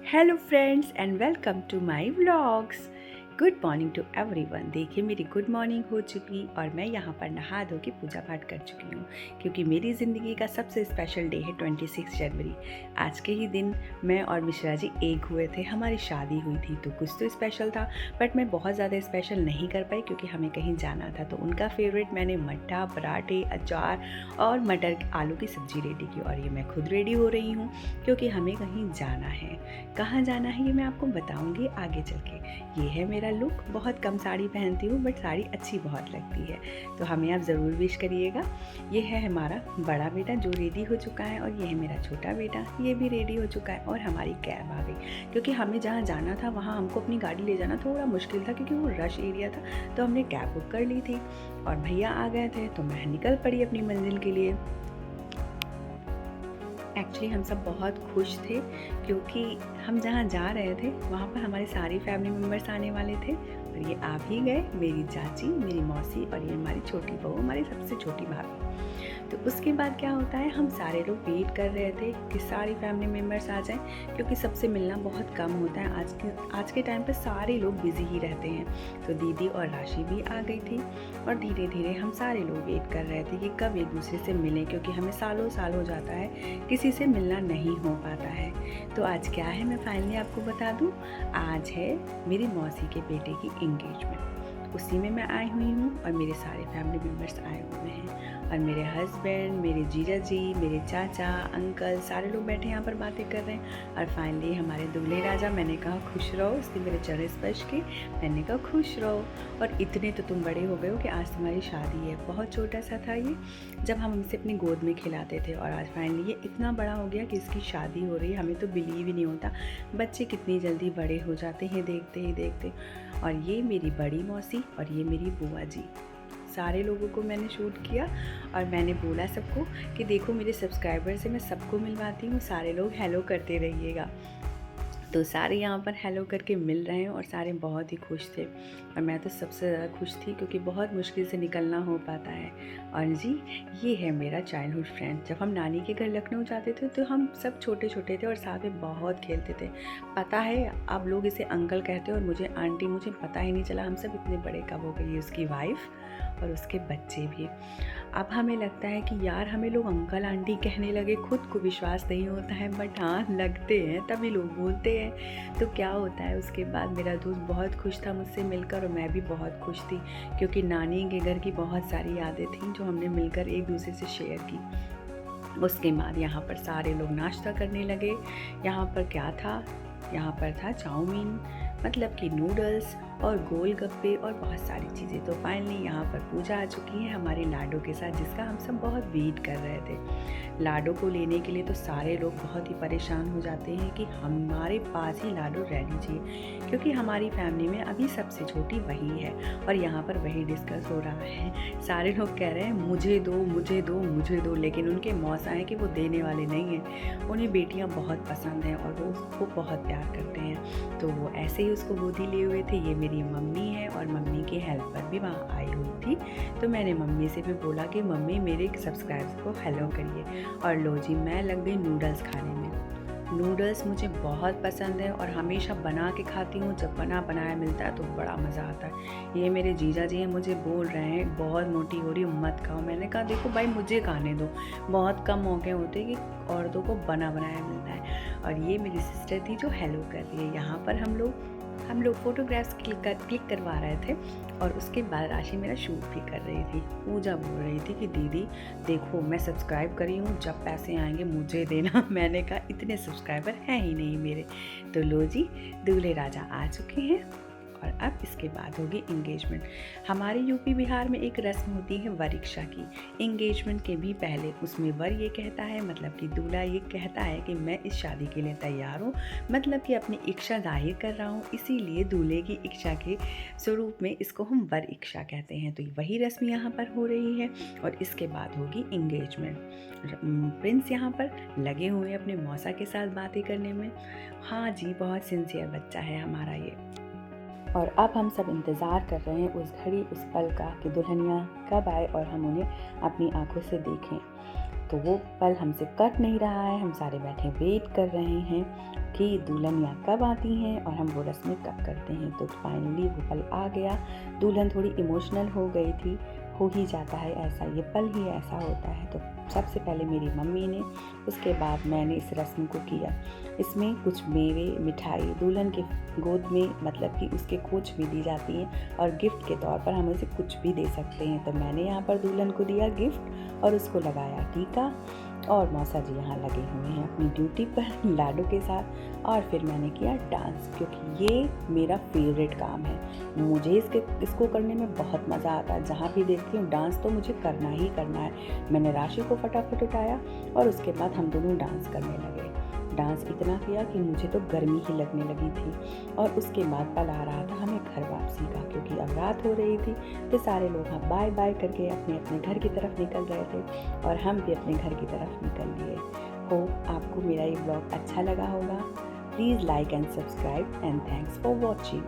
Hello friends and welcome to my vlogs. Good morning to everyone. देखिए मेरी good morning हो चुकी और मैं यहाँ पर नहा धो के पूजा पाठ कर चुकी हूँ, क्योंकि मेरी ज़िंदगी का सबसे स्पेशल डे है 26 जनवरी। आज के ही दिन मैं और मिश्रा जी एक हुए थे, हमारी शादी हुई थी, तो कुछ तो स्पेशल था, बट मैं बहुत ज़्यादा स्पेशल नहीं कर पाई क्योंकि हमें कहीं जाना था। तो उनका फेवरेट मैंने मट्ठा, पराठे, अचार और मटर आलू की सब्ज़ी रेडी की, और ये मैं खुद रेडी हो रही हूँ क्योंकि हमें कहीं जाना है। कहाँ जाना है ये मैं आपको बताऊँगी आगे चल के। ये है मेरा लुक। बहुत कम साड़ी पहनती हूँ बट साड़ी अच्छी बहुत लगती है, तो हमें आप ज़रूर विश करिएगा। ये है हमारा बड़ा बेटा जो रेडी हो चुका है, और ये है मेरा छोटा बेटा, ये भी रेडी हो चुका है। और हमारी कैब आ गई क्योंकि हमें जहाँ जाना था वहाँ हमको अपनी गाड़ी ले जाना थोड़ा मुश्किल था क्योंकि वो रश एरिया था, तो हमने कैब बुक कर ली थी। और भैया आ गए थे तो मैं निकल पड़ी अपनी मंजिल के लिए। एक्चुअली हम सब बहुत खुश थे क्योंकि हम जहाँ जा रहे थे वहाँ पर हमारे सारे फैमिली मेम्बर्स आने वाले थे, और ये आ भी गए। मेरी चाची, मेरी मौसी और ये हमारी छोटी बहू, हमारी सबसे छोटी भाभी। तो उसके बाद क्या होता है, हम सारे लोग वेट कर रहे थे कि सारी फैमिली मेम्बर्स आ जाएं, क्योंकि सबसे मिलना बहुत कम होता है। आज के टाइम पे सारे लोग बिजी ही रहते हैं। तो दीदी और राशि भी आ गई थी, और धीरे धीरे हम सारे लोग वेट कर रहे थे कि कब एक दूसरे से मिलें, क्योंकि हमें सालों साल हो जाता है किसी से मिलना नहीं हो पाता है। तो आज क्या है मैं फाइनली आपको बता दूँ, आज है मेरी मौसी के बेटे की एंगेजमेंट। उसी में मैं आई हुई हूँ और मेरे सारे फैमिली मेम्बर्स आए हुए हैं, और मेरे हस्बैंड, मेरे जीजा जी, मेरे चाचा, अंकल, सारे लोग बैठे यहाँ पर बातें कर रहे हैं। और फाइनली हमारे दूल्हे राजा, मैंने कहा खुश रहो, उसने मेरे चरण स्पर्श किए, मैंने कहा खुश रहो। और इतने तो तुम बड़े हो गए हो कि आज तुम्हारी शादी है। बहुत छोटा सा था ये जब हम इसे अपनी गोद में खिलाते थे, और आज फाइनली ये इतना बड़ा हो गया कि इसकी शादी हो रही है। हमें तो बिलीव ही नहीं होता, बच्चे कितनी जल्दी बड़े हो जाते हैं देखते ही देखते। और ये मेरी बड़ी मौसी और ये मेरी बुआ जी, सारे लोगों को मैंने शूट किया। और मैंने बोला सबको कि देखो मेरे सब्सक्राइबर से मैं सबको मिलवाती हूँ, सारे लोग हेलो करते रहिएगा। तो सारे यहाँ पर हेलो करके मिल रहे हैं और सारे बहुत ही खुश थे, और मैं तो सबसे ज़्यादा खुश थी क्योंकि बहुत मुश्किल से निकलना हो पाता है। और जी, ये है मेरा चाइल्डहुड फ्रेंड। जब हम नानी के घर लखनऊ जाते थे तो हम सब छोटे छोटे थे और साथ में बहुत खेलते थे। पता है अब लोग इसे अंकल कहते हैं और मुझे आंटी, मुझे पता ही नहीं चला हम सब इतने बड़े कब हो गए, उसकी वाइफ और उसके बच्चे भी। अब हमें लगता है कि यार हमें लोग अंकल आंटी कहने लगे, खुद को विश्वास नहीं होता है, बट हाँ लगते हैं, तभी लोग बोलते हैं। तो क्या होता है, उसके बाद मेरा दोस्त बहुत खुश था मुझसे मिलकर, और मैं भी बहुत खुश थी क्योंकि नानी के घर की बहुत सारी यादें थीं जो हमने मिलकर एक दूसरे से शेयर की। उसके बाद यहाँ पर सारे लोग नाश्ता करने लगे। यहाँ पर क्या था, यहाँ पर था चाउमीन, मतलब कि नूडल्स और गोलगप्पे और बहुत सारी चीज़ें। तो फाइनली यहाँ पर पूजा आ चुकी है हमारे लाडो के साथ, जिसका हम सब बहुत वेट कर रहे थे। लाडो को लेने के लिए तो सारे लोग बहुत ही परेशान हो जाते हैं कि हमारे पास ही लाडो रहनी चाहिए, क्योंकि हमारी फैमिली में अभी सबसे छोटी वही है, और यहाँ पर वही डिस्कस हो रहा है। सारे लोग कह रहे हैं मुझे दो मुझे दो मुझे दो, लेकिन उनके मौसा हैं कि वो देने वाले नहीं हैं। उन्हें बेटियाँ बहुत पसंद हैं और वो उसको बहुत प्यार करते हैं, तो वो ऐसे ही उसको गोदी लिए हुए थे। ये मेरी मम्मी है, और मम्मी की हेल्पर भी वहाँ आई हुई थी, तो मैंने मम्मी से भी बोला कि मम्मी मेरे सब्सक्राइबर्स को हेलो करिए। और लो जी, मैं लग गई नूडल्स खाने में। नूडल्स मुझे बहुत पसंद है और हमेशा बना के खाती हूँ। जब बना बनाया मिलता है तो बड़ा मज़ा आता है। ये मेरे जीजा जी हैं, मुझे बोल रहे हैं बहुत मोटी हो रही हो मत खाओ। मैंने कहा देखो भाई मुझे खाने दो, बहुत कम मौके होते हैं कि औरतों को बना बनाया मिलता है। और ये मेरी सिस्टर थी जो हेलो कर रही है। यहाँ पर हम लोग फ़ोटोग्राफ्स क्लिक करवा रहे थे, और उसके बाद राशि मेरा शूट भी कर रही थी। पूजा बोल रही थी कि दीदी देखो मैं सब्सक्राइब करी हूँ, जब पैसे आएंगे मुझे देना। मैंने कहा इतने सब्सक्राइबर हैं ही नहीं मेरे। तो लो जी, दूल्हे राजा आ चुके हैं, और अब इसके बाद होगी इंगेजमेंट। हमारे यूपी बिहार में एक रस्म होती है वरीक्षा की, इंगेजमेंट के भी पहले। उसमें वर ये कहता है, मतलब कि दूल्हा ये कहता है कि मैं इस शादी के लिए तैयार हूँ, मतलब कि अपनी इच्छा जाहिर कर रहा हूँ, इसीलिए दूल्हे की इच्छा के स्वरूप में इसको हम वर इच्छा कहते हैं। तो वही रस्म यहाँ पर हो रही है, और इसके बाद होगी इंगेजमेंट। प्रिंस यहाँ पर लगे हुए अपने मौसा के साथ बातें करने में। हाँ जी, बहुत सिंसियर बच्चा है हमारा ये। और अब हम सब इंतज़ार कर रहे हैं उस घड़ी, उस पल का कि दुल्हनिया कब आए और हम उन्हें अपनी आंखों से देखें। तो वो पल हमसे कट नहीं रहा है। हम सारे बैठे वेट कर रहे हैं कि दुल्हन यहाँ कब आती हैं और हम वो रस्में कब करते हैं। तो फाइनली वो पल आ गया। दुल्हन थोड़ी इमोशनल हो गई थी, हो ही जाता है ऐसा, ये पल ही ऐसा होता है। तो सबसे पहले मेरी मम्मी ने, उसके बाद मैंने इस रस्म को किया। इसमें कुछ मेवे, मिठाई दुल्हन के गोद में, मतलब कि उसके खोज भी दी जाती हैं और गिफ्ट के तौर पर हम उसे कुछ भी दे सकते हैं। तो मैंने यहाँ पर दुल्हन को दिया गिफ्ट और उसको लगाया टीका, और मौसा जी यहाँ लगे हुए हैं अपनी ड्यूटी पर लाडू के साथ। और फिर मैंने किया डांस, क्योंकि ये मेरा फेवरेट काम है। मुझे इसको करने में बहुत मज़ा आता है। जहाँ भी देखती हूँ डांस तो मुझे करना ही करना है। मैंने राशि को फटाफट उठाया और उसके बाद हम दोनों डांस करने लगे। डांस इतना किया कि मुझे तो गर्मी ही लगने लगी थी। और उसके बाद पल आ रहा था हमें घर वापसी का, क्योंकि अब रात हो रही थी। तो सारे लोग हाँ बाय बाय करके अपने अपने घर की तरफ निकल रहे थे और हम भी अपने घर की तरफ निकल लिए। होप आपको मेरा ये ब्लॉग अच्छा लगा होगा। Please like and subscribe and thanks for watching.